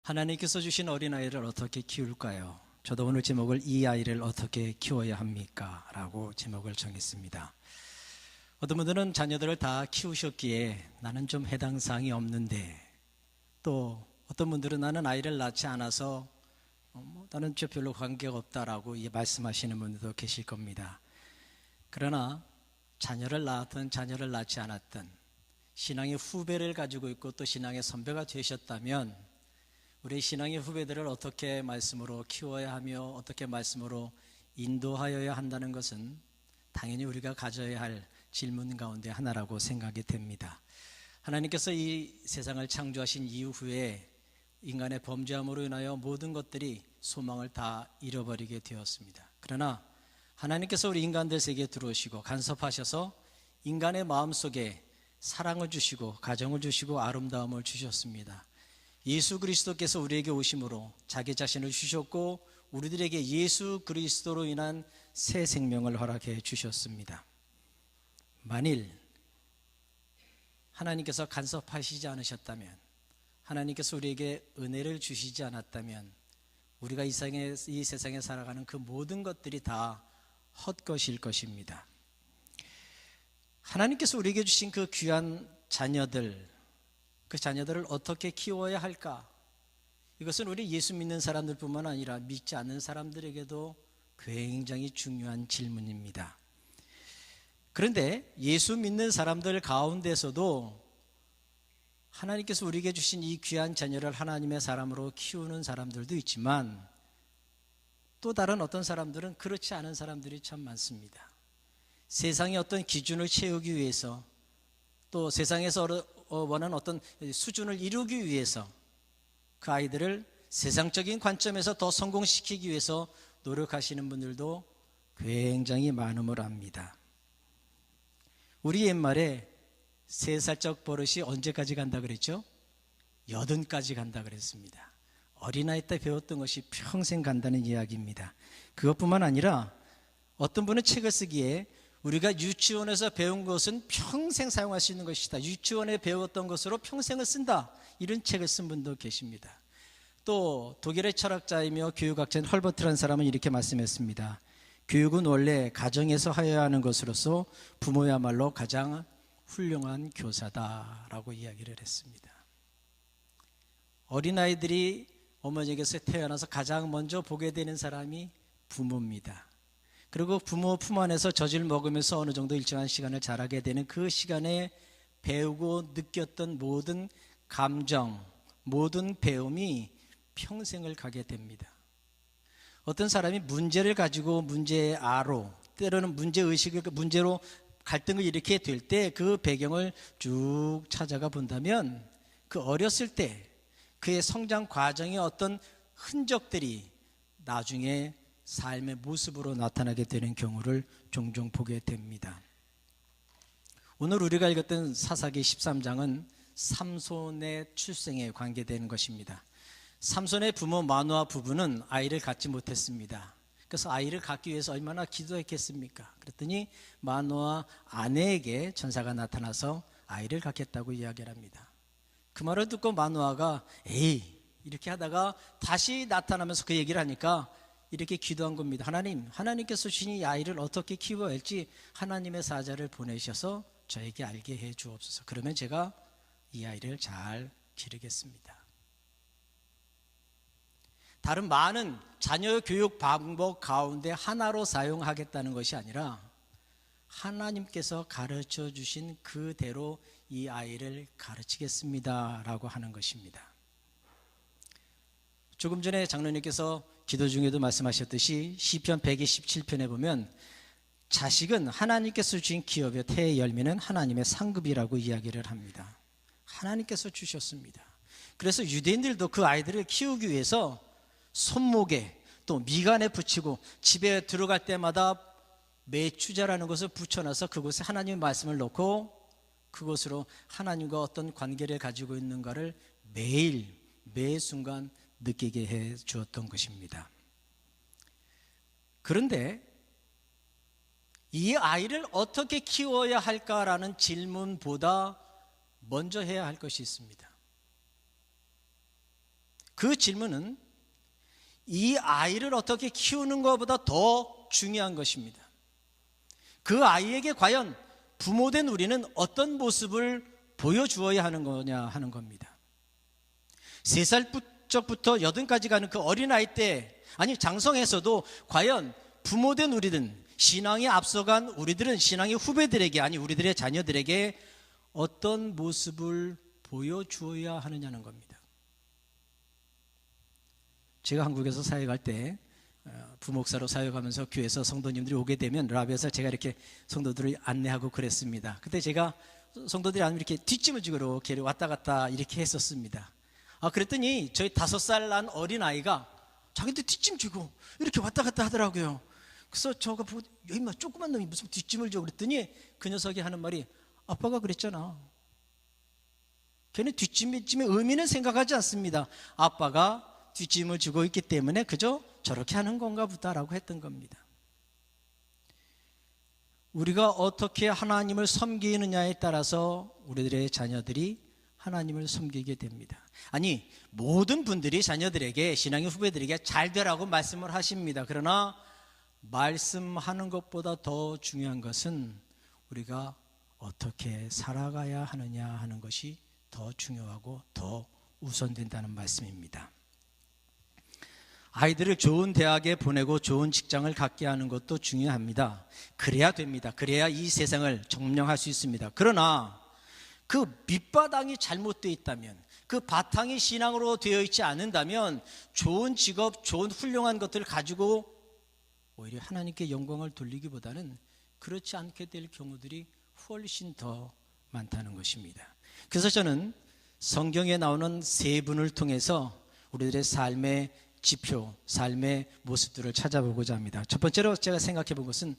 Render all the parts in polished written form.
하나님께서 주신 어린아이를 어떻게 키울까요? 저도 오늘 제목을 이 아이를 어떻게 키워야 합니까? 라고 제목을 정했습니다. 어떤 분들은 자녀들을 다 키우셨기에 나는 좀 해당 사항이 없는데, 또 어떤 분들은 나는 아이를 낳지 않아서 나는 저 별로 관계가 없다라고 말씀하시는 분들도 계실 겁니다. 그러나 자녀를 낳았든 자녀를 낳지 않았든 신앙의 후배를 가지고 있고 또 신앙의 선배가 되셨다면 우리 신앙의 후배들을 어떻게 말씀으로 키워야 하며 어떻게 말씀으로 인도하여야 한다는 것은 당연히 우리가 가져야 할 질문 가운데 하나라고 생각이 됩니다. 하나님께서 이 세상을 창조하신 이후에 인간의 범죄함으로 인하여 모든 것들이 소망을 다 잃어버리게 되었습니다. 그러나 하나님께서 우리 인간들 세계에 들어오시고 간섭하셔서 인간의 마음속에 사랑을 주시고 가정을 주시고 아름다움을 주셨습니다. 예수 그리스도께서 우리에게 오심으로 자기 자신을 주셨고 우리들에게 예수 그리스도로 인한 새 생명을 허락해 주셨습니다. 만일 하나님께서 간섭하시지 않으셨다면, 하나님께서 우리에게 은혜를 주시지 않았다면 우리가 이 세상에 살아가는 그 모든 것들이 다 헛것일 것입니다. 하나님께서 우리에게 주신 그 귀한 자녀들, 그 자녀들을 어떻게 키워야 할까? 이것은 우리 예수 믿는 사람들뿐만 아니라 믿지 않는 사람들에게도 굉장히 중요한 질문입니다. 그런데 예수 믿는 사람들 가운데서도 하나님께서 우리에게 주신 이 귀한 자녀를 하나님의 사람으로 키우는 사람들도 있지만 또 다른 어떤 사람들은 그렇지 않은 사람들이 참 많습니다. 세상의 어떤 기준을 채우기 위해서, 또 세상에서 원하는 어떤 수준을 이루기 위해서 그 아이들을 세상적인 관점에서 더 성공시키기 위해서 노력하시는 분들도 굉장히 많음을 압니다. 우리 옛말에 3살적 버릇이 언제까지 간다 그랬죠? 80까지 간다 그랬습니다. 어린아이 때 배웠던 것이 평생 간다는 이야기입니다. 그것뿐만 아니라 어떤 분은 책을 쓰기에 우리가 유치원에서 배운 것은 평생 사용할 수 있는 것이다, 유치원에 배웠던 것으로 평생을 쓴다, 이런 책을 쓴 분도 계십니다. 또 독일의 철학자이며 교육학자인 헐버트라는 사람은 이렇게 말씀했습니다. 교육은 원래 가정에서 하여야 하는 것으로서 부모야말로 가장 훌륭한 교사다라고 이야기를 했습니다. 어린아이들이 어머니에게서 태어나서 가장 먼저 보게 되는 사람이 부모입니다. 그리고 부모 품 안에서 젖을 먹으면서 어느 정도 일정한 시간을 자라게 되는 그 시간에 배우고 느꼈던 모든 감정, 모든 배움이 평생을 가게 됩니다. 어떤 사람이 문제를 가지고 문제의 아로, 때로는 문제의식을 문제로 갈등을 일으키게 될 때 그 배경을 쭉 찾아가 본다면 그 어렸을 때 그의 성장 과정의 어떤 흔적들이 나중에 삶의 모습으로 나타나게 되는 경우를 종종 보게 됩니다. 오늘 우리가 읽었던 사사기 13장은 삼손의 출생에 관계되는 것입니다. 삼손의 부모 마노아 부부는 아이를 갖지 못했습니다. 그래서 아이를 갖기 위해서 얼마나 기도했겠습니까? 그랬더니 마노아 아내에게 천사가 나타나서 아이를 갖겠다고 이야기를 합니다. 그 말을 듣고 마노아가 에이 이렇게 하다가 다시 나타나면서 그 얘기를 하니까 이렇게 기도한 겁니다. 하나님께서 주신 이 아이를 어떻게 키워야 할지 하나님의 사자를 보내셔서 저에게 알게 해 주옵소서. 그러면 제가 이 아이를 잘 기르겠습니다. 다른 많은 자녀 교육 방법 가운데 하나로 사용하겠다는 것이 아니라 하나님께서 가르쳐 주신 그대로 이 아이를 가르치겠습니다 라고 하는 것입니다. 조금 전에 장로님께서 기도 중에도 말씀하셨듯이 시편 127편에 보면 자식은 하나님께서 주신 기업의 태의 열매는 하나님의 상급이라고 이야기를 합니다. 하나님께서 주셨습니다. 그래서 유대인들도 그 아이들을 키우기 위해서 손목에 또 미간에 붙이고 집에 들어갈 때마다 매추자라는 것을 붙여놔서 그곳에 하나님의 말씀을 놓고 그곳으로 하나님과 어떤 관계를 가지고 있는가를 매일 매 순간 느끼게 해 주었던 것입니다. 그런데 이 아이를 어떻게 키워야 할까라는 질문보다 먼저 해야 할 것이 있습니다. 그 질문은 이 아이를 어떻게 키우는 것보다 더 중요한 것입니다. 그 아이에게 과연 부모된 우리는 어떤 모습을 보여주어야 하는 거냐 하는 겁니다. 3살부터 8까지 가는 그 어린아이 때, 아니 장성에서도 과연 부모된 우리는, 신앙에 앞서간 우리들은 신앙의 후배들에게, 아니 우리들의 자녀들에게 어떤 모습을 보여주어야 하느냐는 겁니다. 제가 한국에서 사역할 때 부목사로 사역하면서 교회에서 성도님들이 오게 되면 라비에서 제가 이렇게 성도들을 안내하고 그랬습니다. 그때 제가 성도들이 아니면 이렇게 뒷짐을 지고 이렇게 왔다 갔다 이렇게 했었습니다. 그랬더니 저희 5살 난 어린아이가 자기도 뒷짐 지고 이렇게 왔다 갔다 하더라고요. 그래서 저가 보고 야, 조그만 놈이 무슨 뒷짐을 져 그랬더니 그 녀석이 하는 말이 아빠가 그랬잖아. 걔는 뒷짐의 의미는 생각하지 않습니다. 아빠가 뒷짐을 지고 있기 때문에 그저 저렇게 하는 건가 보다라고 했던 겁니다. 우리가 어떻게 하나님을 섬기느냐에 따라서 우리들의 자녀들이 하나님을 섬기게 됩니다. 아니 모든 분들이 자녀들에게, 신앙의 후배들에게 잘 되라고 말씀을 하십니다. 그러나 말씀하는 것보다 더 중요한 것은 우리가 어떻게 살아가야 하느냐 하는 것이 더 중요하고 더 우선된다는 말씀입니다. 아이들을 좋은 대학에 보내고 좋은 직장을 갖게 하는 것도 중요합니다. 그래야 됩니다. 그래야 이 세상을 점령할 수 있습니다. 그러나 그 밑바닥이 잘못되어 있다면, 그 바탕이 신앙으로 되어 있지 않는다면 좋은 직업, 좋은 훌륭한 것들을 가지고 오히려 하나님께 영광을 돌리기보다는 그렇지 않게 될 경우들이 훨씬 더 많다는 것입니다. 그래서 저는 성경에 나오는 3분을 통해서 우리들의 삶의 지표, 삶의 모습들을 찾아보고자 합니다. 첫 번째로 제가 생각해 본 것은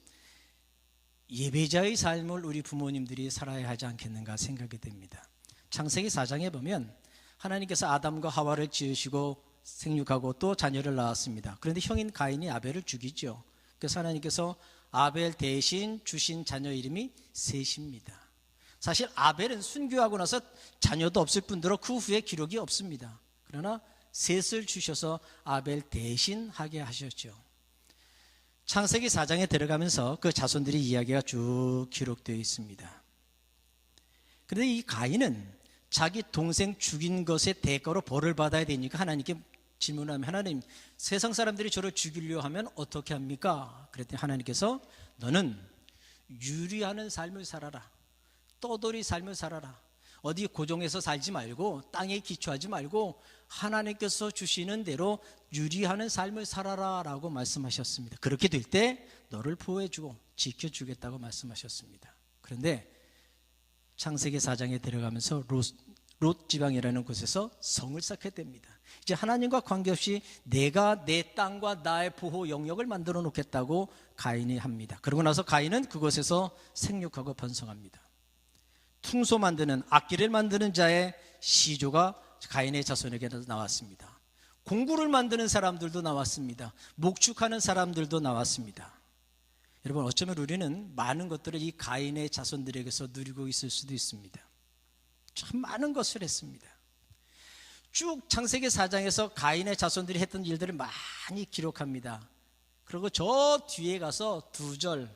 예배자의 삶을 우리 부모님들이 살아야 하지 않겠는가 생각이 됩니다. 창세기 4장에 보면 하나님께서 아담과 하와를 지으시고 생육하고 또 자녀를 낳았습니다. 그런데 형인 가인이 아벨을 죽이죠. 그래서 하나님께서 아벨 대신 주신 자녀 이름이 셋입니다. 사실 아벨은 순교하고 나서 자녀도 없을 뿐더러 그 후에 기록이 없습니다. 그러나 셋을 주셔서 아벨 대신 하게 하셨죠. 창세기 4장에 들어가면서 그 자손들의 이야기가 쭉 기록되어 있습니다. 그런데 이 가인은 자기 동생 죽인 것의 대가로 벌을 받아야 되니까 하나님께 질문하면, 하나님, 세상 사람들이 저를 죽이려 하면 어떻게 합니까? 그랬더니 하나님께서 너는 유리하는 삶을 살아라. 떠돌이 삶을 살아라. 어디 고종에서 살지 말고, 땅에 기초하지 말고 하나님께서 주시는 대로 유리하는 삶을 살아라 라고 말씀하셨습니다. 그렇게 될 때 너를 보호해주고 지켜주겠다고 말씀하셨습니다. 그런데 창세기 4장에 들어가면서 롯 지방이라는 곳에서 성을 쌓게 됩니다. 이제 하나님과 관계없이 내가 내 땅과 나의 보호 영역을 만들어 놓겠다고 가인이 합니다. 그러고 나서 가인은 그곳에서 생육하고 번성합니다. 퉁소 만드는, 악기를 만드는 자의 시조가 가인의 자손에게 나왔습니다. 공구를 만드는 사람들도 나왔습니다. 목축하는 사람들도 나왔습니다. 여러분, 어쩌면 우리는 많은 것들을 이 가인의 자손들에게서 누리고 있을 수도 있습니다. 참 많은 것을 했습니다. 쭉 창세기 4장에서 가인의 자손들이 했던 일들을 많이 기록합니다. 그리고 저 뒤에 가서 2절,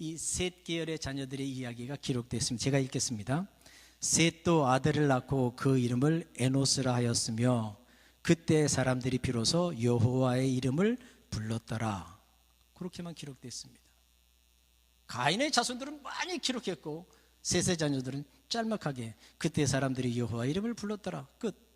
이 셋 계열의 자녀들의 이야기가 기록되어 있습니다. 제가 읽겠습니다. 셋도 아들을 낳고 그 이름을 에노스라 하였으며 그때 사람들이 비로소 여호와의 이름을 불렀더라. 그렇게만 기록되어 있습니다. 가인의 자손들은 많이 기록했고 셋의 자녀들은 짤막하게 그때 사람들이 여호와의 이름을 불렀더라. 끝.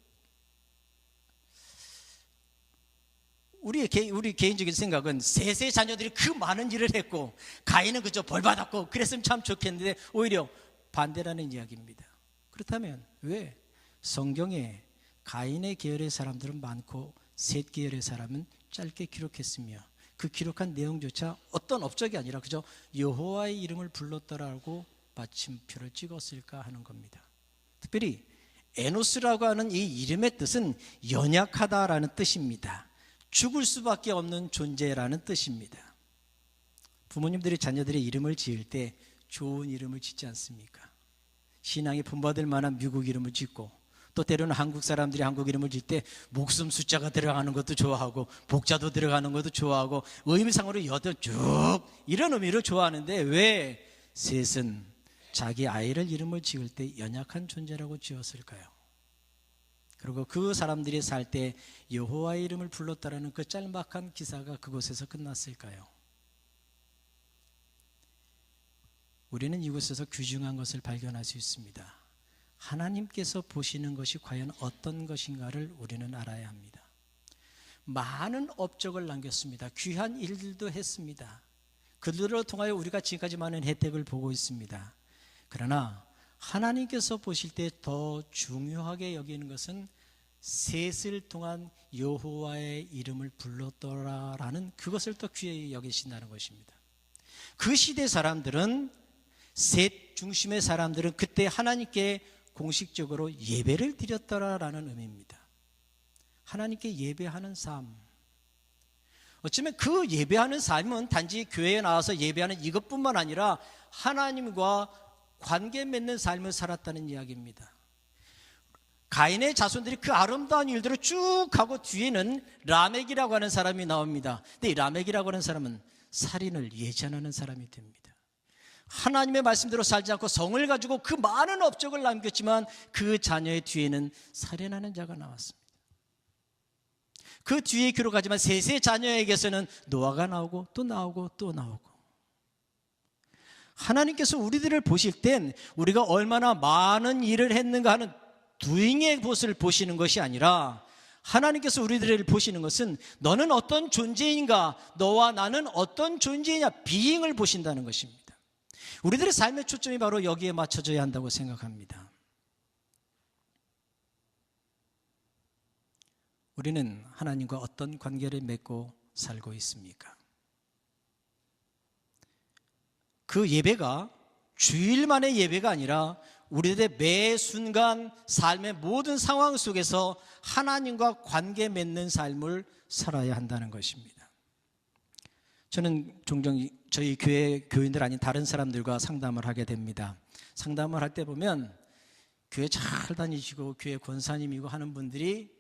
우리 개인적인 생각은 셋의 자녀들이 그 많은 일을 했고 가인은 그저 벌 받았고 그랬으면 참 좋겠는데 오히려 반대라는 이야기입니다. 그렇다면 왜 성경에 가인의 계열의 사람들은 많고 셋 계열의 사람은 짧게 기록했으며 그 기록한 내용조차 어떤 업적이 아니라 그저 여호와의 이름을 불렀더라고 마침표를 찍었을까 하는 겁니다. 특별히 에노스라고 하는 이 이름의 뜻은 연약하다라는 뜻입니다. 죽을 수밖에 없는 존재라는 뜻입니다. 부모님들이 자녀들의 이름을 지을 때 좋은 이름을 짓지 않습니까? 신앙이 본받을 만한 미국 이름을 짓고 또 때로는 한국 사람들이 한국 이름을 질 때 목숨 숫자가 들어가는 것도 좋아하고 복자도 들어가는 것도 좋아하고 의미상으로 여덟 쭉 이런 의미로 좋아하는데 왜 셋은 자기 아이를 이름을 지을 때 연약한 존재라고 지었을까요? 그리고 그 사람들이 살 때 여호와의 이름을 불렀다라는 그 짤막한 기사가 그곳에서 끝났을까요? 우리는 이곳에서 귀중한 것을 발견할 수 있습니다. 하나님께서 보시는 것이 과연 어떤 것인가를 우리는 알아야 합니다. 많은 업적을 남겼습니다. 귀한 일들도 했습니다. 그들을 통하여 우리가 지금까지 많은 혜택을 보고 있습니다. 그러나 하나님께서 보실 때 더 중요하게 여기는 것은 셋을 통한 여호와의 이름을 불렀더라라는 그것을 더 귀히 여기신다는 것입니다. 그 시대 사람들은, 셋 중심의 사람들은 그때 하나님께 공식적으로 예배를 드렸더라라는 의미입니다. 하나님께 예배하는 삶. 어쩌면 그 예배하는 삶은 단지 교회에 나와서 예배하는 이것뿐만 아니라 하나님과 관계 맺는 삶을 살았다는 이야기입니다. 가인의 자손들이 그 아름다운 일들을 쭉 하고 뒤에는 라멕이라고 하는 사람이 나옵니다. 근데 이 라멕이라고 하는 사람은 살인을 예전하는 사람이 됩니다. 하나님의 말씀대로 살지 않고 성을 가지고 그 많은 업적을 남겼지만 그 자녀의 뒤에는 살인하는 자가 나왔습니다. 그 뒤에 기록하지만 셋의 자녀에게서는 노아가 나오고 또 나오고 또 나오고. 하나님께서 우리들을 보실 땐 우리가 얼마나 많은 일을 했는가 하는 doing의 모습을 보시는 것이 아니라 하나님께서 우리들을 보시는 것은 너는 어떤 존재인가, 너와 나는 어떤 존재이냐, being을 보신다는 것입니다. 우리들의 삶의 초점이 바로 여기에 맞춰져야 한다고 생각합니다. 우리는 하나님과 어떤 관계를 맺고 살고 있습니까? 그 예배가 주일만의 예배가 아니라 우리들의 매 순간 삶의 모든 상황 속에서 하나님과 관계 맺는 삶을 살아야 한다는 것입니다. 저는 종종 저희 교회 교인들 아닌 다른 사람들과 상담을 하게 됩니다. 상담을 할 때 보면 교회 잘 다니시고 교회 권사님이고 하는 분들이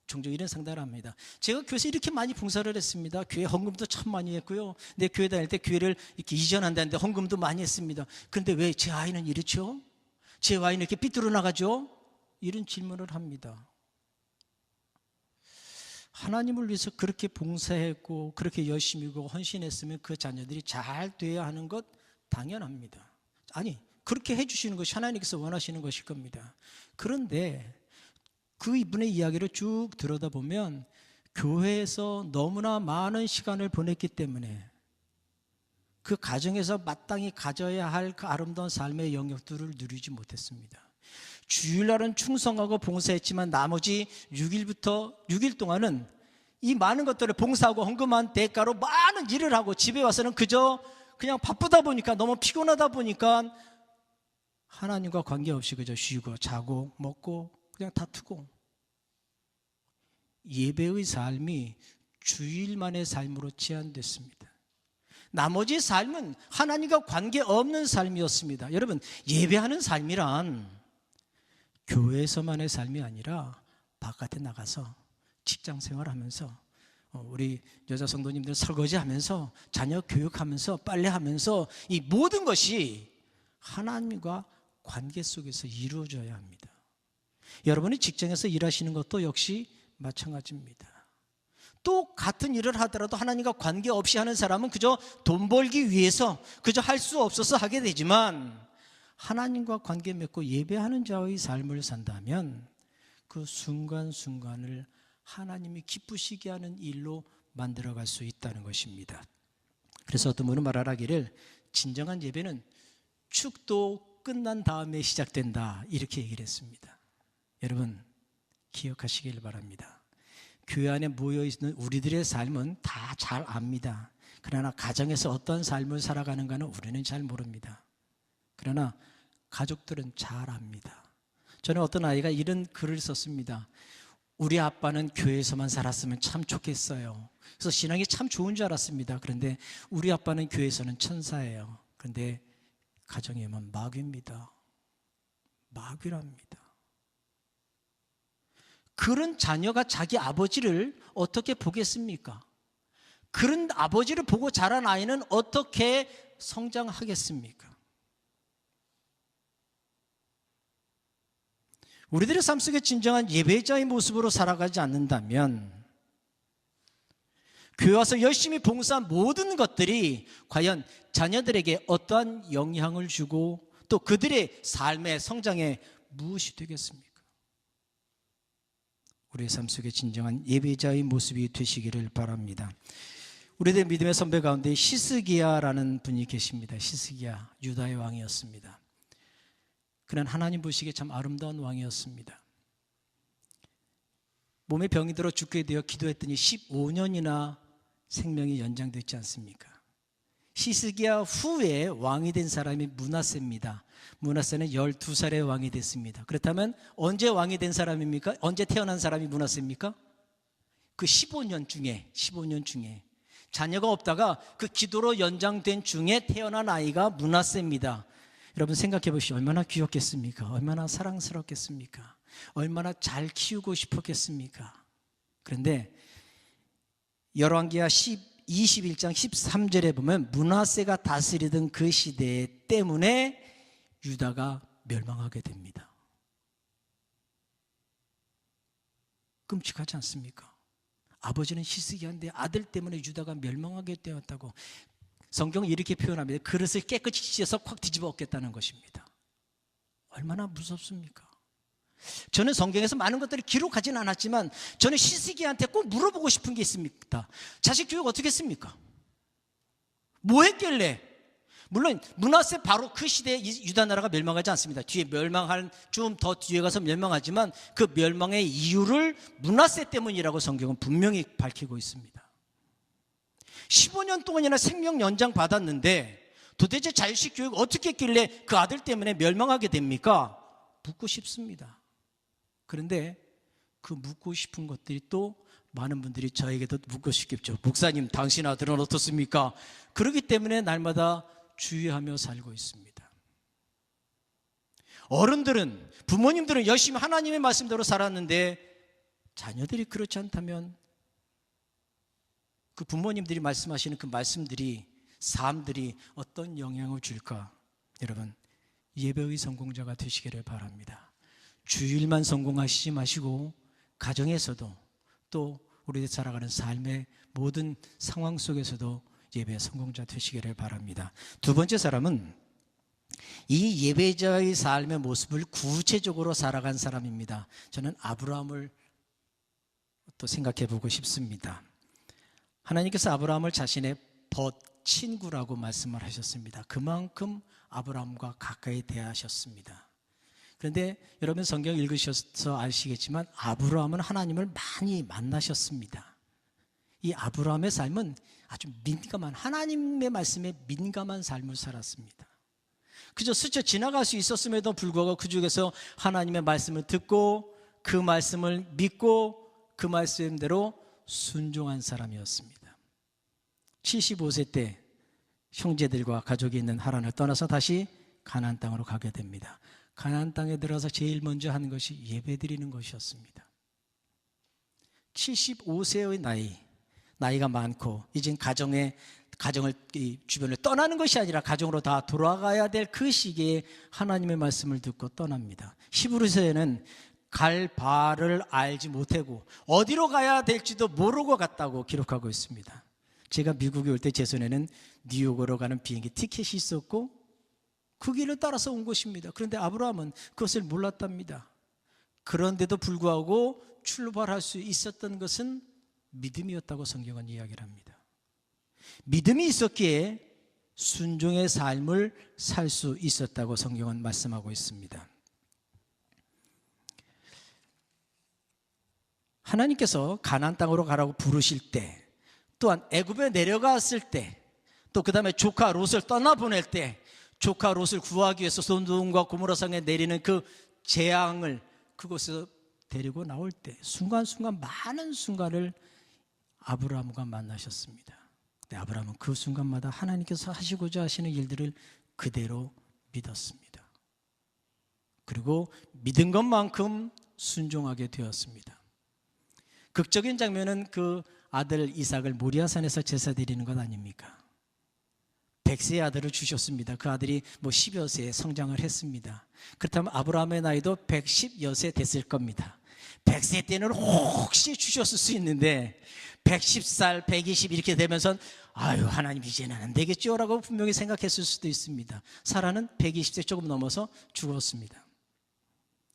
종종 이런 상담을 합니다. 제가 교회에서 이렇게 많이 봉사를 했습니다. 교회 헌금도 참 많이 했고요. 내 교회 다닐 때 교회를 이렇게 이전한다는데 헌금도 많이 했습니다. 그런데 왜 제 아이는 이렇죠? 제 아이는 이렇게 삐뚤어 나가죠? 이런 질문을 합니다. 하나님을 위해서 그렇게 봉사했고 그렇게 열심히 헌신했으면 그 자녀들이 잘 돼야 하는 것 당연합니다. 아니, 그렇게 해주시는 것이 하나님께서 원하시는 것일 겁니다. 그런데 그 이분의 이야기를 쭉 들여다보면 교회에서 너무나 많은 시간을 보냈기 때문에 그 가정에서 마땅히 가져야 할 그 아름다운 삶의 영역들을 누리지 못했습니다. 주일날은 충성하고 봉사했지만 나머지 6일 동안은 이 많은 것들을 봉사하고 헌금한 대가로 많은 일을 하고 집에 와서는 그냥 바쁘다 보니까 너무 피곤하다 보니까 하나님과 관계없이 그저 쉬고 자고 먹고 그냥 다투고 예배의 삶이 주일만의 삶으로 제한됐습니다. 나머지 삶은 하나님과 관계없는 삶이었습니다. 여러분, 예배하는 삶이란 교회에서만의 삶이 아니라 바깥에 나가서 직장 생활하면서 우리 여자 성도님들 설거지하면서 자녀 교육하면서 빨래하면서 이 모든 것이 하나님과 관계 속에서 이루어져야 합니다. 여러분이 직장에서 일하시는 것도 역시 마찬가지입니다. 똑같은 일을 하더라도 하나님과 관계없이 하는 사람은 그저 돈 벌기 위해서 그저 할 수 없어서 하게 되지만 하나님과 관계 맺고 예배하는 자의 삶을 산다면 그 순간순간을 하나님이 기쁘시게 하는 일로 만들어갈 수 있다는 것입니다. 그래서 어떤 분은 말하기를 진정한 예배는 축도 끝난 다음에 시작된다 이렇게 얘기를 했습니다. 여러분 기억하시길 바랍니다. 교회 안에 모여있는 우리들의 삶은 다 잘 압니다. 그러나 가정에서 어떤 삶을 살아가는가는 우리는 잘 모릅니다. 그러나 가족들은 잘 압니다. 저는 어떤 아이가 이런 글을 썼습니다. 우리 아빠는 교회에서만 살았으면 참 좋겠어요. 그래서 신앙이 참 좋은 줄 알았습니다. 그런데 우리 아빠는 교회에서는 천사예요. 그런데 가정에 오면 마귀입니다. 마귀랍니다. 그런 자녀가 자기 아버지를 어떻게 보겠습니까? 그런 아버지를 보고 자란 아이는 어떻게 성장하겠습니까? 우리들의 삶 속에 진정한 예배자의 모습으로 살아가지 않는다면 교회 와서 열심히 봉사한 모든 것들이 과연 자녀들에게 어떠한 영향을 주고 또 그들의 삶의 성장에 무엇이 되겠습니까? 우리의 삶 속에 진정한 예배자의 모습이 되시기를 바랍니다. 우리들 믿음의 선배 가운데 히스기야라는 분이 계십니다. 히스기야, 유다의 왕이었습니다. 그는 하나님 보시기에 참 아름다운 왕이었습니다. 몸에 병이 들어 죽게 되어 기도했더니 15년이나 생명이 연장됐지 않습니까? 히스기야 후에 왕이 된 사람이 므낫세입니다. 므낫세는 12살에 왕이 됐습니다. 그렇다면 언제 왕이 된 사람입니까? 언제 태어난 사람이 므낫세입니까? 그 15년 중에 자녀가 없다가 그 기도로 연장된 중에 태어난 아이가 므낫세입니다. 여러분 생각해 보시오. 얼마나 귀엽겠습니까? 얼마나 사랑스럽겠습니까? 얼마나 잘 키우고 싶었겠습니까? 그런데 열왕기하 21장 13절에 보면 므낫세가 다스리던 그 시대 때문에 유다가 멸망하게 됩니다. 끔찍하지 않습니까? 아버지는 히스기야인데 아들 때문에 유다가 멸망하게 되었다고 성경은 이렇게 표현합니다. 그릇을 깨끗이 씻어서 콱 뒤집어 엎겠다는 것입니다. 얼마나 무섭습니까? 저는 성경에서 많은 것들을 기록하지는 않았지만 저는 히스기야한테 꼭 물어보고 싶은 게 있습니다. 자식 교육 어떻게 했습니까? 뭐 했길래? 물론 므낫세 바로 그 시대에 유다 나라가 멸망하지 않습니다. 뒤에 멸망할 좀 더 뒤에 가서 멸망하지만 그 멸망의 이유를 므낫세 때문이라고 성경은 분명히 밝히고 있습니다. 15년 동안이나 생명 연장 받았는데 도대체 자식 교육 어떻게 했길래 그 아들 때문에 멸망하게 됩니까? 묻고 싶습니다. 그런데 그 묻고 싶은 것들이 또 많은 분들이 저에게도 묻고 싶겠죠. 목사님, 당신 아들은 어떻습니까? 그렇기 때문에 날마다 주의하며 살고 있습니다. 어른들은, 부모님들은 열심히 하나님의 말씀대로 살았는데 자녀들이 그렇지 않다면 그 부모님들이 말씀하시는 그 말씀들이, 삶들이 어떤 영향을 줄까? 여러분, 예배의 성공자가 되시기를 바랍니다. 주일만 성공하시지 마시고 가정에서도 또 우리들 살아가는 삶의 모든 상황 속에서도 예배 성공자 되시기를 바랍니다. 두 번째 사람은 이 예배자의 삶의 모습을 구체적으로 살아간 사람입니다. 저는 아브라함을 또 생각해 보고 싶습니다. 하나님께서 아브라함을 자신의 친구라고 말씀을 하셨습니다. 그만큼 아브라함과 가까이 대하셨습니다. 그런데 여러분 성경 읽으셔서 아시겠지만 아브라함은 하나님을 많이 만나셨습니다. 이 아브라함의 삶은 아주 민감한, 하나님의 말씀에 민감한 삶을 살았습니다. 그저 스쳐 지나갈 수 있었음에도 불구하고 그 중에서 하나님의 말씀을 듣고 그 말씀을 믿고 그 말씀대로 순종한 사람이었습니다. 75세 때 형제들과 가족이 있는 하란을 떠나서 다시 가나안 땅으로 가게 됩니다. 가나안 땅에 들어서 제일 먼저 하는 것이 예배드리는 것이었습니다. 75세의 나이가 많고 이젠 가정을 주변을 떠나는 것이 아니라 가정으로 다 돌아가야 될 그 시기에 하나님의 말씀을 듣고 떠납니다. 히브리서에는 갈 바를 알지 못하고 어디로 가야 될지도 모르고 갔다고 기록하고 있습니다. 제가 미국에 올 때 제 손에는 뉴욕으로 가는 비행기 티켓이 있었고 그 길을 따라서 온 것입니다. 그런데 아브라함은 그것을 몰랐답니다. 그런데도 불구하고 출발할 수 있었던 것은 믿음이었다고 성경은 이야기를 합니다. 믿음이 있었기에 순종의 삶을 살 수 있었다고 성경은 말씀하고 있습니다. 하나님께서 가나안 땅으로 가라고 부르실 때, 또한 애굽에 내려갔을 때, 또 그 다음에 조카 롯을 떠나보낼 때, 조카 롯을 구하기 위해서 소돔과 고모라성에 내리는 그 재앙을 그곳에서 데리고 나올 때 순간순간 많은 순간을 아브라함과 만나셨습니다. 근데 아브라함은 그 순간마다 하나님께서 하시고자 하시는 일들을 그대로 믿었습니다. 그리고 믿은 것만큼 순종하게 되었습니다. 극적인 장면은 그 아들 이삭을 모리아산에서 제사 드리는 것 아닙니까? 100세의 아들을 주셨습니다. 그 아들이 10여 세에 성장을 했습니다. 그렇다면 아브라함의 나이도 110여 세 됐을 겁니다. 100세 때는 혹시 주셨을 수 있는데 110살, 120 이렇게 되면서 아유 하나님 이제는 안 되겠죠 라고 분명히 생각했을 수도 있습니다. 사라는 120세 조금 넘어서 죽었습니다.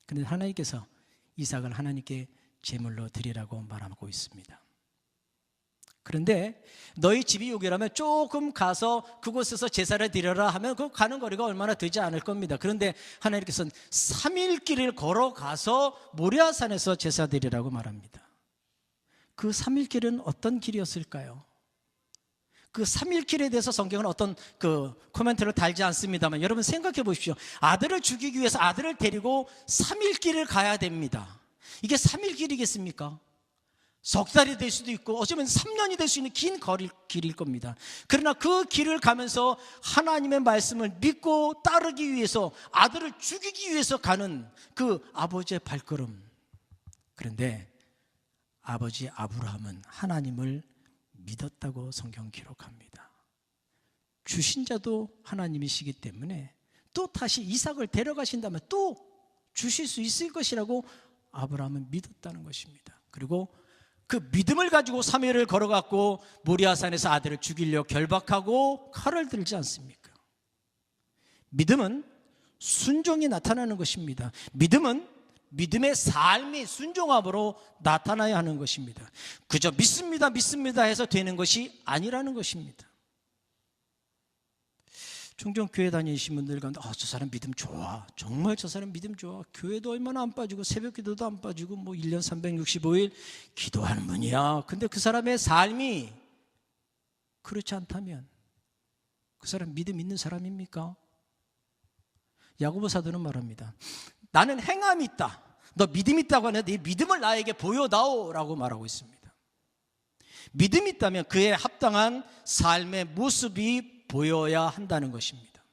그런데 하나님께서 이삭을 하나님께 제물로 드리라고 말하고 있습니다. 그런데 너희 집이 여기라면 조금 가서 그곳에서 제사를 드려라 하면 그 가는 거리가 얼마나 되지 않을 겁니다. 그런데 하나님께서는 3일 길을 걸어가서 모리아산에서 제사 드리라고 말합니다. 그 3일 길은 어떤 길이었을까요? 그 3일 길에 대해서 성경은 어떤 코멘트를 달지 않습니다만 여러분 생각해 보십시오. 아들을 죽이기 위해서 아들을 데리고 3일 길을 가야 됩니다. 이게 3일 길이겠습니까? 석 달이 될 수도 있고 어쩌면 3년이 될 수 있는 긴 길일 겁니다. 그러나 그 길을 가면서 하나님의 말씀을 믿고 따르기 위해서 아들을 죽이기 위해서 가는 그 아버지의 발걸음. 그런데 아버지 아브라함은 하나님을 믿었다고 성경 기록합니다. 주신 자도 하나님이시기 때문에 또 다시 이삭을 데려가신다면 또 주실 수 있을 것이라고 아브라함은 믿었다는 것입니다. 그리고 그 믿음을 가지고 3일을 걸어갔고 모리아산에서 아들을 죽이려 결박하고 칼을 들지 않습니까? 믿음은 순종이 나타나는 것입니다. 믿음은 믿음의 삶이 순종함으로 나타나야 하는 것입니다. 그저 믿습니다 믿습니다 해서 되는 것이 아니라는 것입니다. 종종 교회 다니신 분들 가운데 저 사람 믿음 좋아, 정말 저 사람 믿음 좋아, 교회도 얼마나 안 빠지고 새벽 기도도 안 빠지고 1년 365일 기도하는 분이야. 근데 그 사람의 삶이 그렇지 않다면 그 사람 믿음 있는 사람입니까? 야고보 사도는 말합니다. 나는 행함이 있다, 너 믿음 있다고 하는데 네 믿음을 나에게 보여다오 라고 말하고 있습니다. 믿음이 있다면 그에 합당한 삶의 모습이 보여야 한다는 것입니다.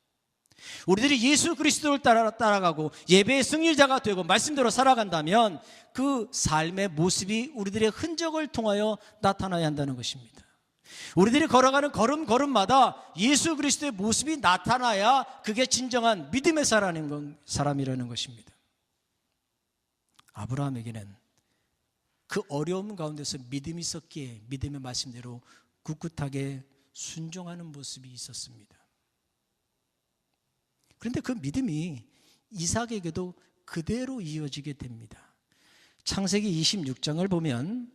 우리들이 예수 그리스도를 따라가고 예배의 승리자가 되고 말씀대로 살아간다면 그 삶의 모습이 우리들의 흔적을 통하여 나타나야 한다는 것입니다. 우리들이 걸어가는 걸음마다 예수 그리스도의 모습이 나타나야 그게 진정한 믿음의 사람이라는 것입니다. 아브라함에게는 그 어려움 가운데서 믿음이 있었기에 믿음의 말씀대로 꿋꿋하게 순종하는 모습이 있었습니다. 그런데 그 믿음이 이삭에게도 그대로 이어지게 됩니다. 창세기 26장을 보면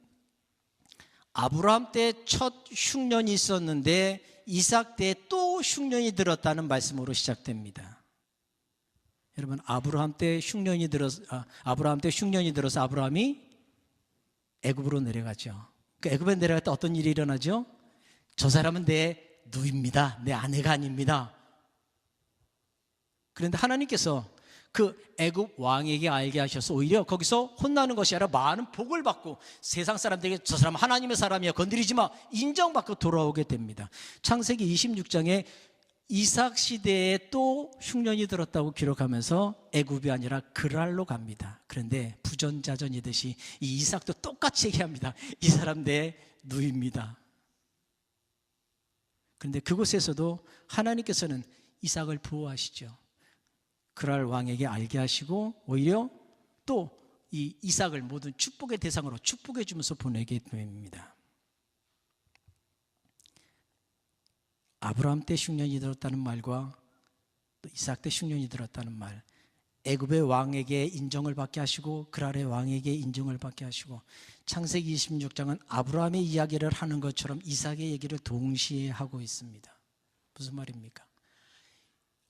아브라함 때 첫 흉년이 있었는데 이삭 때 또 흉년이 들었다는 말씀으로 시작됩니다. 여러분 아브라함 때 흉년이 들어서 아브라함이 애굽으로 내려가죠. 그 애굽에 내려갈 때 어떤 일이 일어나죠? 저 사람은 내 누이입니다. 내 아내가 아닙니다. 그런데 하나님께서 그 애굽 왕에게 알게 하셔서 오히려 거기서 혼나는 것이 아니라 많은 복을 받고 세상 사람들에게 저 사람 하나님의 사람이야 건드리지 마 인정받고 돌아오게 됩니다. 창세기 26장에 이삭 시대에 또 흉년이 들었다고 기록하면서 애굽이 아니라 그랄로 갑니다. 그런데 부전자전이듯이 이 이삭도 똑같이 얘기합니다. 이 사람 내 누이입니다. 그런데 그곳에서도 하나님께서는 이삭을 보호하시죠. 그랄 왕에게 알게 하시고 오히려 또 이 이삭을 모든 축복의 대상으로 축복해 주면서 보내게 됩니다. 아브라함 때 흉년이 들었다는 말과 또 이삭 때 흉년이 들었다는 말, 애굽의 왕에게 인정을 받게 하시고 그랄의 왕에게 인정을 받게 하시고 창세기 26장은 아브라함의 이야기를 하는 것처럼 이삭의 얘기를 동시에 하고 있습니다. 무슨 말입니까?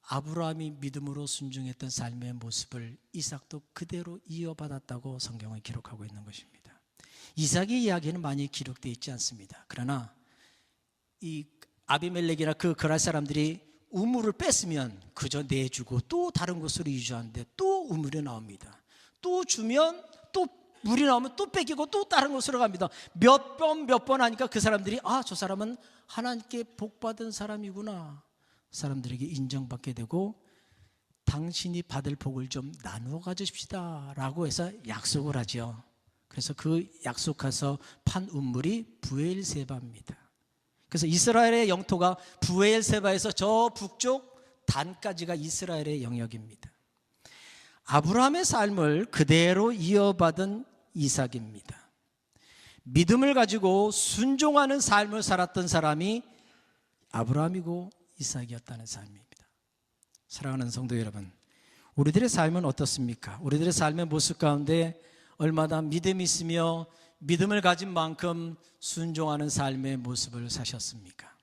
아브라함이 믿음으로 순종했던 삶의 모습을 이삭도 그대로 이어받았다고 성경은 기록하고 있는 것입니다. 이삭의 이야기는 많이 기록되어 있지 않습니다. 그러나 이 아비멜렉이나 그 그랄 사람들이 우물을 뺐으면 그저 내주고 또 다른 곳으로 이주하는데 또 우물이 나옵니다. 또 주면 또 물이 나오면 또 뺏기고 또 다른 곳으로 갑니다. 몇 번 하니까 그 사람들이 저 사람은 하나님께 복받은 사람이구나. 사람들에게 인정받게 되고 당신이 받을 복을 좀 나누어 가지십시다 라고 해서 약속을 하죠. 그래서 그 약속해서 판 우물이 브엘세바입니다. 그래서 이스라엘의 영토가 브엘세바에서 저 북쪽 단까지가 이스라엘의 영역입니다. 아브라함의 삶을 그대로 이어받은 이삭입니다. 믿음을 가지고 순종하는 삶을 살았던 사람이 아브라함이고 이삭이었다는 삶입니다. 사랑하는 성도 여러분, 우리들의 삶은 어떻습니까? 우리들의 삶의 모습 가운데 얼마나 믿음이 있으며 믿음을 가진 만큼 순종하는 삶의 모습을 사셨습니까?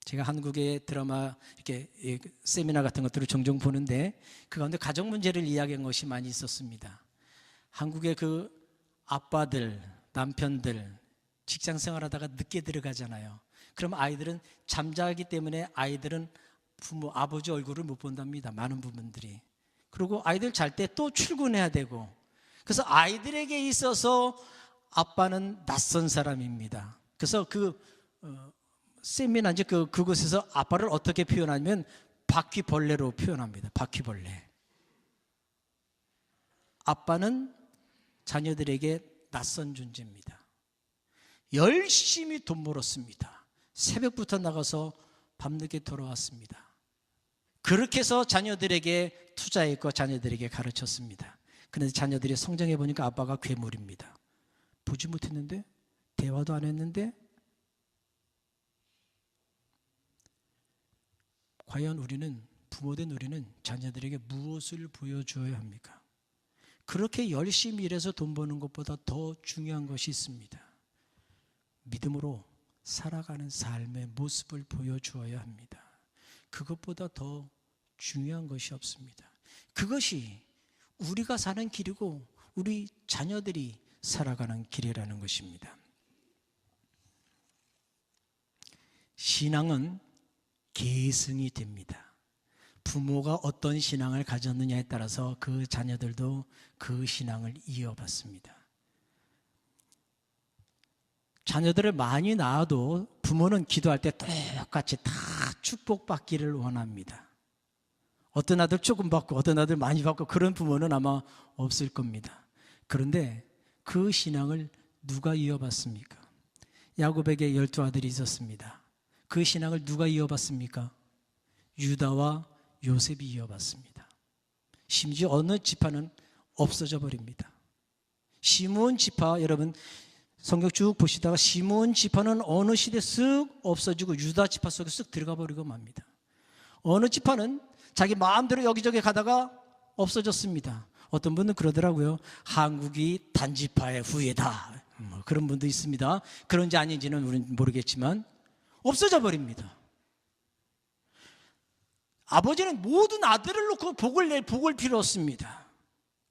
제가 한국의 드라마 이렇게 세미나 같은 것들을 종종 보는데 그 가운데 가정 문제를 이야기한 것이 많이 있었습니다. 한국의 그 아빠들, 남편들 직장 생활하다가 늦게 들어가잖아요. 그럼 아이들은 잠자기 때문에 아이들은 부모, 아버지 얼굴을 못 본답니다. 많은 부분들이. 그리고 아이들 잘 때 또 출근해야 되고, 그래서 아이들에게 있어서 아빠는 낯선 사람입니다. 그래서 세미나 이제 그곳에서 아빠를 어떻게 표현하냐면 바퀴벌레로 표현합니다. 바퀴벌레. 아빠는 자녀들에게 낯선 존재입니다. 열심히 돈 벌었습니다. 새벽부터 나가서 밤늦게 돌아왔습니다. 그렇게 해서 자녀들에게 투자했고 자녀들에게 가르쳤습니다. 그런데 자녀들이 성장해 보니까 아빠가 괴물입니다. 보지 못했는데, 대화도 안 했는데, 과연 우리는, 부모된 우리는 자녀들에게 무엇을 보여주어야 합니까? 그렇게 열심히 일해서 돈 버는 것보다 더 중요한 것이 있습니다. 믿음으로 살아가는 삶의 모습을 보여주어야 합니다. 그것보다 더 중요한 것이 없습니다. 그것이 우리가 사는 길이고 우리 자녀들이 살아가는 길이라는 것입니다. 신앙은 계승이 됩니다. 부모가 어떤 신앙을 가졌느냐에 따라서 그 자녀들도 그 신앙을 이어받습니다. 자녀들을 많이 낳아도 부모는 기도할 때 똑같이 다 축복받기를 원합니다. 어떤 아들 조금 받고 어떤 아들 많이 받고 그런 부모는 아마 없을 겁니다. 그런데 그 신앙을 누가 이어받습니까? 야곱에게 12아들이 있었습니다. 그 신앙을 누가 이어받습니까? 유다와 요셉이 이어받습니다. 심지어 어느 지파는 없어져 버립니다. 시므온 지파, 여러분 성경 쭉 보시다가 시므온 지파는 어느 시대에 쓱 없어지고 유다 지파 속에 쓱 들어가 버리고 맙니다. 어느 지파는 자기 마음대로 여기저기 가다가 없어졌습니다. 어떤 분은 그러더라고요. 한국이 단지파의 후예다. 그런 분도 있습니다. 그런지 아닌지는 우리는 모르겠지만 없어져 버립니다. 아버지는 모든 아들을 놓고 복을 필요 없습니다.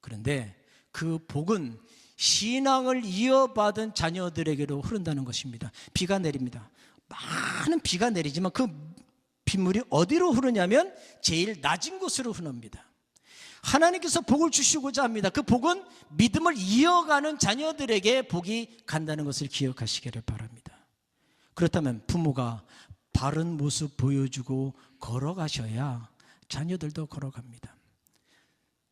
그런데 그 복은 신앙을 이어받은 자녀들에게로 흐른다는 것입니다. 비가 내립니다. 많은 비가 내리지만 그 빗물이 어디로 흐르냐면 제일 낮은 곳으로 흐릅니다. 하나님께서 복을 주시고자 합니다. 그 복은 믿음을 이어가는 자녀들에게 복이 간다는 것을 기억하시기를 바랍니다. 그렇다면 부모가 바른 모습 보여주고 걸어가셔야 자녀들도 걸어갑니다.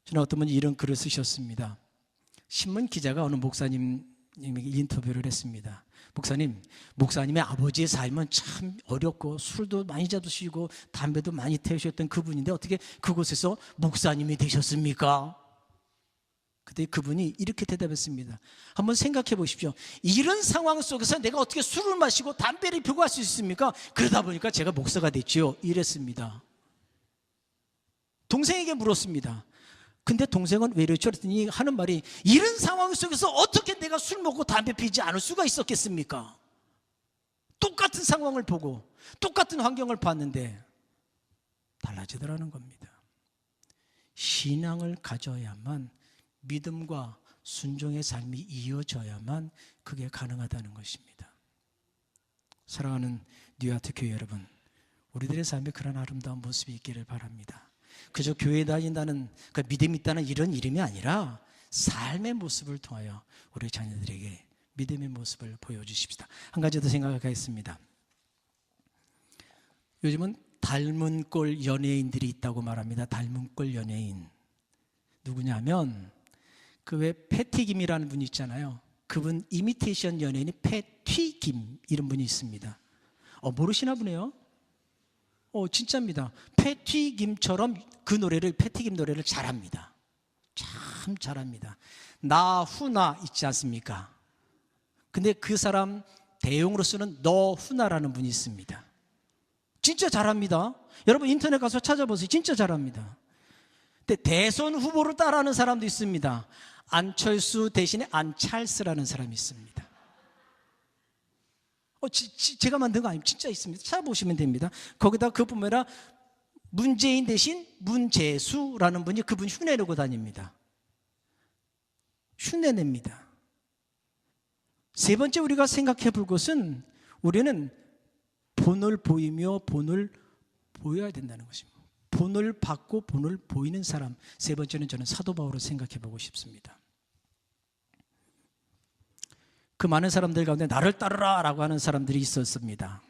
저는 어떤 분이 이런 글을 쓰셨습니다. 신문 기자가 어느 목사님에게 인터뷰를 했습니다. 목사님의 아버지의 삶은 참 어렵고 술도 많이 잡수시고 담배도 많이 태우셨던 그분인데 어떻게 그곳에서 목사님이 되셨습니까? 그때 그분이 이렇게 대답했습니다. 한번 생각해 보십시오. 이런 상황 속에서 내가 어떻게 술을 마시고 담배를 피우고 할 수 있습니까? 그러다 보니까 제가 목사가 됐죠. 이랬습니다. 동생에게 물었습니다. 근데 동생은 왜 이렇죠? 그랬더니 하는 말이 이런 상황 속에서 어떻게 내가 술 먹고 담배 피지 않을 수가 있었겠습니까? 똑같은 상황을 보고 똑같은 환경을 봤는데 달라지더라는 겁니다. 신앙을 가져야만 믿음과 순종의 삶이 이어져야만 그게 가능하다는 것입니다. 사랑하는 뉴아트 교회 여러분, 우리들의 삶에 그런 아름다운 모습이 있기를 바랍니다. 그저 교회 다닌다는, 그 믿음이 있다는 이런 이름이 아니라 삶의 모습을 통하여 우리 자녀들에게 믿음의 모습을 보여주십시다. 한 가지 더 생각하겠습니다. 요즘은 닮은 꼴 연예인들이 있다고 말합니다. 닮은 꼴 연예인. 누구냐면 그 왜 패튀김이라는 분이 있잖아요. 그분 이미테이션 연예인이 패튀김 이런 분이 있습니다. 모르시나 보네요. 진짜입니다. 패튀김처럼 그 노래를, 패튀김 노래를 잘합니다. 참 잘합니다. 나 후나 있지 않습니까? 근데 그 사람 대용으로 쓰는 너 후나라는 분이 있습니다. 진짜 잘합니다. 여러분 인터넷 가서 찾아보세요. 진짜 잘합니다. 근데 대선 후보를 따라하는 사람도 있습니다. 안철수 대신에 안찰스라는 사람이 있습니다. 제가 만든 거 아니고 진짜 있습니다. 찾아보시면 됩니다. 거기다 그 보면 문재인 대신 문재수라는 분이 그분 흉내내고 다닙니다. 흉내냅니다. 세 번째 우리가 생각해 볼 것은 우리는 본을 보이며 본을 보여야 된다는 것입니다. 본을 받고 본을 보이는 사람. 세 번째는 저는 사도 바울을 생각해 보고 싶습니다. 그 많은 사람들 가운데 나를 따르라 라고 하는 사람들이 있었습니다.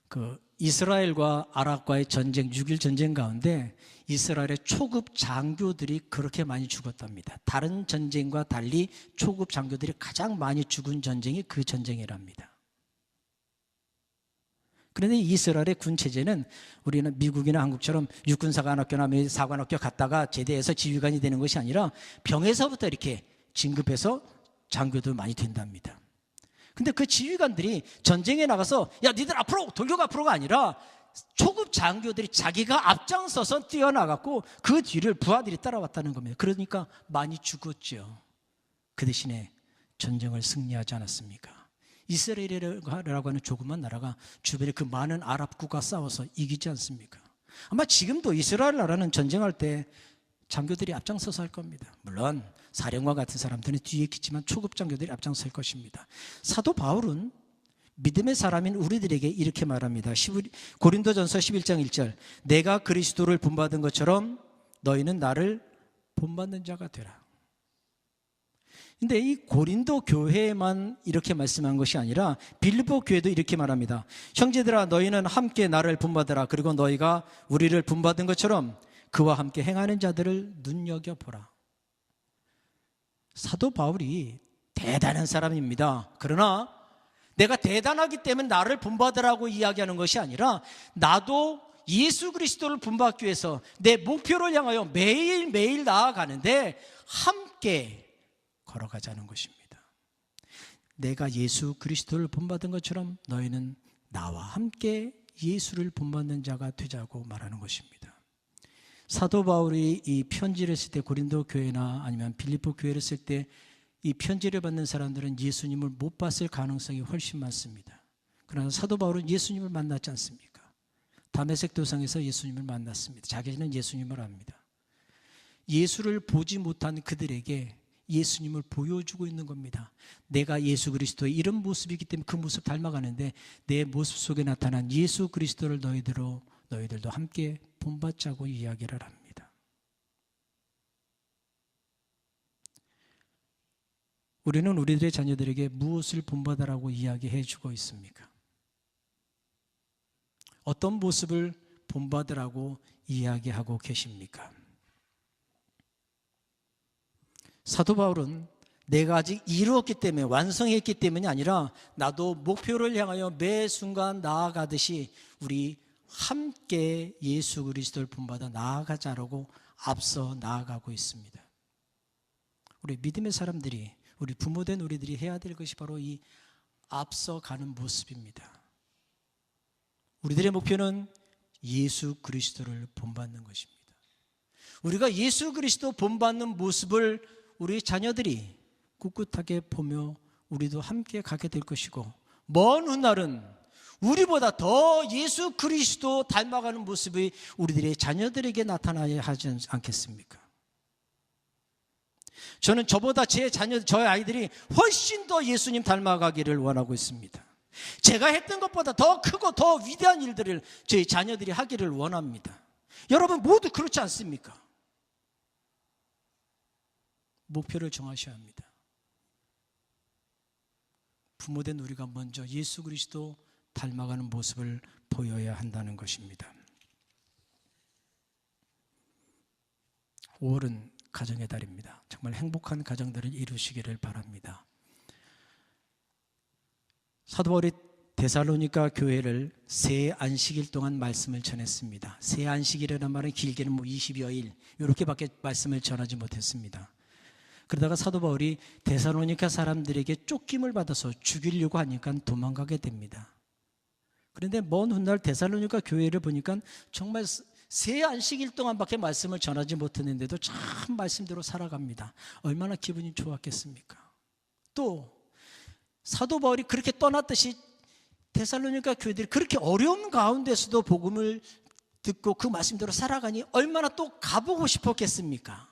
그 이스라엘과 아랍과의 전쟁, 6.1 전쟁 가운데 이스라엘의 초급 장교들이 그렇게 많이 죽었답니다. 다른 전쟁과 달리 초급 장교들이 가장 많이 죽은 전쟁이 그 전쟁이랍니다. 그런데 이스라엘의 군체제는 우리는 미국이나 한국처럼 육군사관학교나 사관학교 갔다가 제대해서 지휘관이 되는 것이 아니라 병에서부터 이렇게 진급해서 장교도 많이 된답니다. 근데 그 지휘관들이 전쟁에 나가서 야 니들 앞으로 돌격 앞으로가 아니라 초급 장교들이 자기가 앞장서서 뛰어나갔고 그 뒤를 부하들이 따라왔다는 겁니다. 그러니까 많이 죽었죠. 그 대신에 전쟁을 승리하지 않았습니까? 이스라엘이라고 하는 조그만 나라가 주변에 그 많은 아랍국과 싸워서 이기지 않습니까? 아마 지금도 이스라엘 나라는 전쟁할 때 장교들이 앞장서서 할 겁니다. 물론 사령관 같은 사람들은 뒤에 있겠지만 초급 장교들이 앞장설 것입니다. 사도 바울은 믿음의 사람인 우리들에게 이렇게 말합니다. 고린도전서 11장 1절 내가 그리스도를 본받은 것처럼 너희는 나를 본받는 자가 되라. 근데 이 고린도 교회에만 이렇게 말씀한 것이 아니라 빌립보 교회도 이렇게 말합니다. 형제들아 너희는 함께 나를 본받으라. 그리고 너희가 우리를 본받은 것처럼 그와 함께 행하는 자들을 눈여겨보라. 사도 바울이 대단한 사람입니다. 그러나 내가 대단하기 때문에 나를 본받으라고 이야기하는 것이 아니라 나도 예수 그리스도를 본받기 위해서 내 목표를 향하여 매일매일 나아가는데 함께 걸어가자는 것입니다. 내가 예수 그리스도를 본받은 것처럼 너희는 나와 함께 예수를 본받는 자가 되자고 말하는 것입니다. 사도 바울이 이 편지를 쓸 때 고린도 교회나 아니면 빌립보 교회를 쓸 때 이 편지를 받는 사람들은 예수님을 못 봤을 가능성이 훨씬 많습니다. 그러나 사도 바울은 예수님을 만났지 않습니까? 다메섹 도상에서 예수님을 만났습니다. 자기는 예수님을 압니다. 예수를 보지 못한 그들에게 예수님을 보여주고 있는 겁니다. 내가 예수 그리스도의 이런 모습이기 때문에 그 모습 닮아가는데 내 모습 속에 나타난 예수 그리스도를 너희들도 함께 본받자고 이야기를 합니다. 우리는 우리들의 자녀들에게 무엇을 본받으라고 이야기해 주고 있습니까? 어떤 모습을 본받으라고 이야기하고 계십니까? 사도 바울은 내가 아직 이루었기 때문에 완성했기 때문이 아니라 나도 목표를 향하여 매 순간 나아가듯이 우리 함께 예수 그리스도를 본받아 나아가자라고 앞서 나아가고 있습니다. 우리 믿음의 사람들이 우리 부모된 우리들이 해야 될 것이 바로 이 앞서가는 모습입니다. 우리들의 목표는 예수 그리스도를 본받는 것입니다. 우리가 예수 그리스도 본받는 모습을 우리 자녀들이 꿋꿋하게 보며 우리도 함께 가게 될 것이고 먼 훗날은 우리보다 더 예수 그리스도 닮아가는 모습이 우리들의 자녀들에게 나타나야 하지 않겠습니까? 저는 저보다 저의 아이들이 훨씬 더 예수님 닮아가기를 원하고 있습니다. 제가 했던 것보다 더 크고 더 위대한 일들을 저희 자녀들이 하기를 원합니다. 여러분 모두 그렇지 않습니까? 목표를 정하셔야 합니다. 부모된 우리가 먼저 예수 그리스도 닮아가는 모습을 보여야 한다는 것입니다. 5월은 가정의 달입니다. 정말 행복한 가정들을 이루시기를 바랍니다. 사도 바울이 데살로니가 교회를 세 안식일 동안 말씀을 전했습니다. 세 안식일이라는 말은 길게는 20여일 이렇게밖에 말씀을 전하지 못했습니다. 그러다가 사도 바울이 데살로니가 사람들에게 쫓김을 받아서 죽이려고 하니까 도망가게 됩니다. 그런데 먼 훗날 데살로니가 교회를 보니까 정말 세 안식일 동안밖에 말씀을 전하지 못했는데도 참 말씀대로 살아갑니다. 얼마나 기분이 좋았겠습니까? 또 사도 바울이 그렇게 떠났듯이 데살로니가 교회들이 그렇게 어려움 가운데서도 복음을 듣고 그 말씀대로 살아가니 얼마나 또 가보고 싶었겠습니까?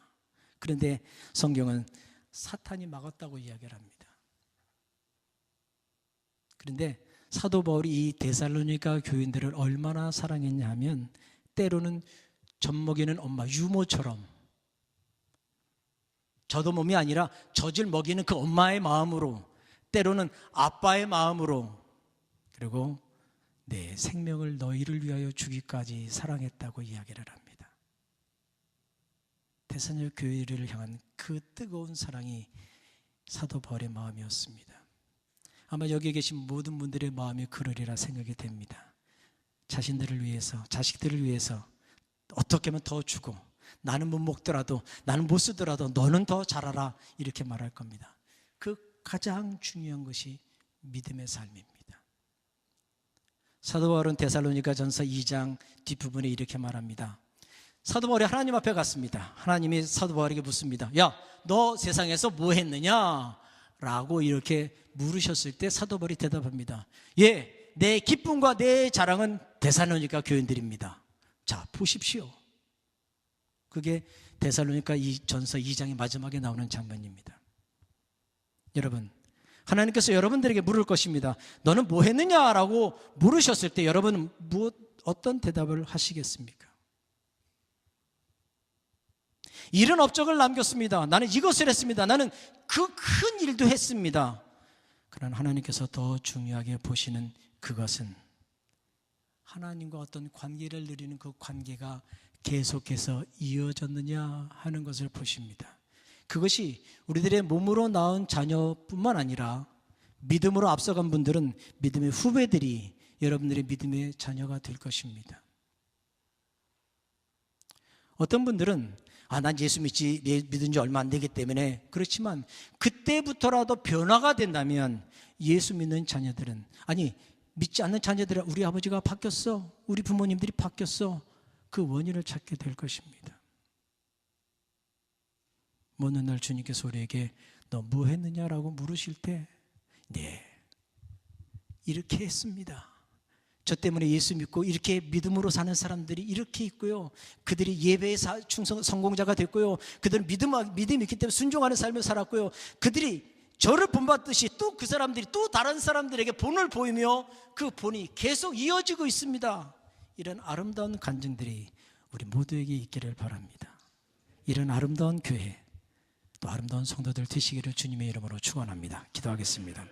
그런데 성경은 사탄이 막았다고 이야기를 합니다. 그런데 사도 바울이 이 데살로니가 교인들을 얼마나 사랑했냐 하면 때로는 젖먹이는 엄마 유모처럼 저도 몸이 아니라 젖을 먹이는 그 엄마의 마음으로 때로는 아빠의 마음으로 그리고 내 생명을 너희를 위하여 주기까지 사랑했다고 이야기를 합니다. 데살로니가 교회를 향한 그 뜨거운 사랑이 사도 바울의 마음이었습니다. 아마 여기 계신 모든 분들의 마음이 그러리라 생각이 됩니다. 자신들을 위해서, 자식들을 위해서 어떻게 하면 더 주고 나는 못 먹더라도 나는 못 쓰더라도 너는 더 잘하라 이렇게 말할 겁니다. 그 가장 중요한 것이 믿음의 삶입니다. 사도 바울은 데살로니가 전서 2장 뒷부분에 이렇게 말합니다. 사도 바울이 하나님 앞에 갔습니다. 하나님이 사도 바울에게 묻습니다. 야, 너 세상에서 뭐 했느냐? 라고 이렇게 물으셨을 때 사도 바울이 대답합니다. 예, 내 기쁨과 내 자랑은 데살로니가 교인들입니다. 자, 보십시오. 그게 데살로니가 전서 2장의 마지막에 나오는 장면입니다. 여러분, 하나님께서 여러분들에게 물을 것입니다. 너는 뭐 했느냐라고 물으셨을 때 여러분은 어떤 대답을 하시겠습니까? 이런 업적을 남겼습니다. 나는 이것을 했습니다. 나는 그 큰 일도 했습니다. 그러나 하나님께서 더 중요하게 보시는 그것은 하나님과 어떤 관계를 누리는 그 관계가 계속해서 이어졌느냐 하는 것을 보십니다. 그것이 우리들의 몸으로 낳은 자녀뿐만 아니라 믿음으로 앞서간 분들은 믿음의 후배들이 여러분들의 믿음의 자녀가 될 것입니다. 어떤 분들은 난 예수 믿은 지 얼마 안 되기 때문에 그렇지만 그때부터라도 변화가 된다면 예수 믿는 자녀들은 믿지 않는 자녀들은 우리 아버지가 바뀌었어, 우리 부모님들이 바뀌었어, 그 원인을 찾게 될 것입니다. 어느 날 주님께서 우리에게 너 뭐 했느냐라고 물으실 때 네, 이렇게 했습니다. 저 때문에 예수 믿고 이렇게 믿음으로 사는 사람들이 이렇게 있고요. 그들이 예배의 성공자가 됐고요. 그들은 믿음이 있기 때문에 순종하는 삶을 살았고요. 그들이 저를 본받듯이 또 그 사람들이 또 다른 사람들에게 본을 보이며 그 본이 계속 이어지고 있습니다. 이런 아름다운 간증들이 우리 모두에게 있기를 바랍니다. 이런 아름다운 교회 또 아름다운 성도들 되시기를 주님의 이름으로 축원합니다. 기도하겠습니다.